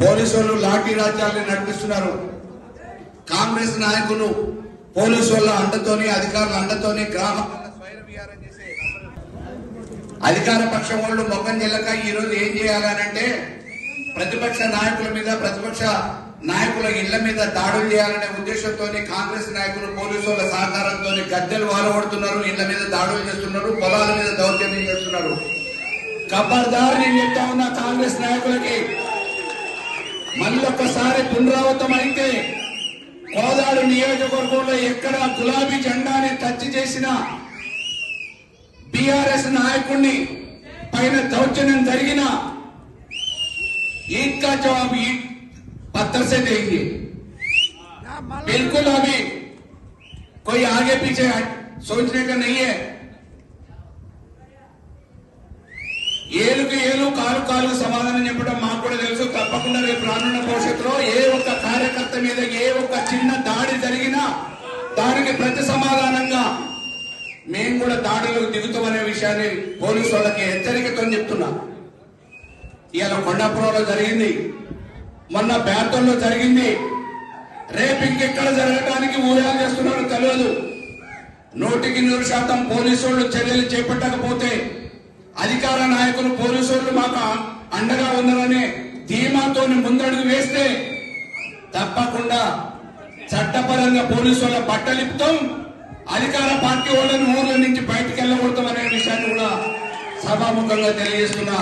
పోలీసులు లాఠీ రాజ్యాన్ని నడిపిస్తున్నారు. కాంగ్రెస్ నాయకులు పోలీసుల అండతోని అధికారుల అండతోని గ్రామాల స్వైర విహారం చేసే అధికార పక్షం వాళ్ళు మొక్కం చెల్లక ఈ రోజు ఏం చేయాలనంటే ప్రతిపక్ష నాయకుల మీద ప్రతిపక్ష నాయకుల ఇళ్ల మీద దాడులు చేయాలనే ఉద్దేశంతో కాంగ్రెస్ నాయకులు పోలీసుల సహకారంతో గద్దెలు వాలగొడుతున్నారు, ఇళ్ల మీద దాడులు చేస్తున్నారు, పొలాల మీద దౌర్జన్యం చేస్తున్నారు. ఖబర్దార్ నేను చెప్తా ఉన్నా కాంగ్రెస్ నాయకులకి, మళ్ళొక్కసారి పునరావృతం అయితే కోదాడు నియోజకవర్గంలో ఎక్కడ గులాబీ జెండాని టచ్ చేసిన బీఆర్ఎస్ నాయకుడిని పైన దౌర్జన్యం జరిగిన ईद का जवाब ईद पत्थर से देंगे. बिल्कुल अभी कोई आगे पीछे सोचने का नहीं है. ఏలుకు ఏలు కాలు కాలు సమాధానం చెప్పడం మాకు కూడా తెలుసు. తప్పకుండా రేపు రానున్న భవిష్యత్తులో ఏ ఒక్క కార్యకర్త మీద ఏ ఒక్క చిన్న దాడి జరిగినా దానికి ప్రతి సమాధానంగా మేము కూడా దాడులకు దిగుతామనే విషయాన్ని పోలీసు వాళ్ళకి హెచ్చరికతో చెప్తున్నా. ఇవాళ కొండాపురంలో జరిగింది, మొన్న బేతంలో జరిగింది, రేపు ఇంకెక్కడ జరగడానికి ఊహలు చేస్తున్నారో తెలియదు. 100% పోలీసు వాళ్ళు చర్యలు చేపట్టకపోతే అధికార నాయకులు పోలీసు వాళ్ళు మాకు అండగా ఉన్నారనే ధీమాతో ముందడుగు వేస్తే తప్పకుండా చట్టపరంగా పోలీసు వాళ్ళ బట్టలిపుతాం, అధికార పార్టీ వాళ్ళని ఊర్ల నుంచి బయటకు వెళ్ళకూడతాం అనే విషయాన్ని కూడా సభాముఖంగా తెలియజేస్తున్నా.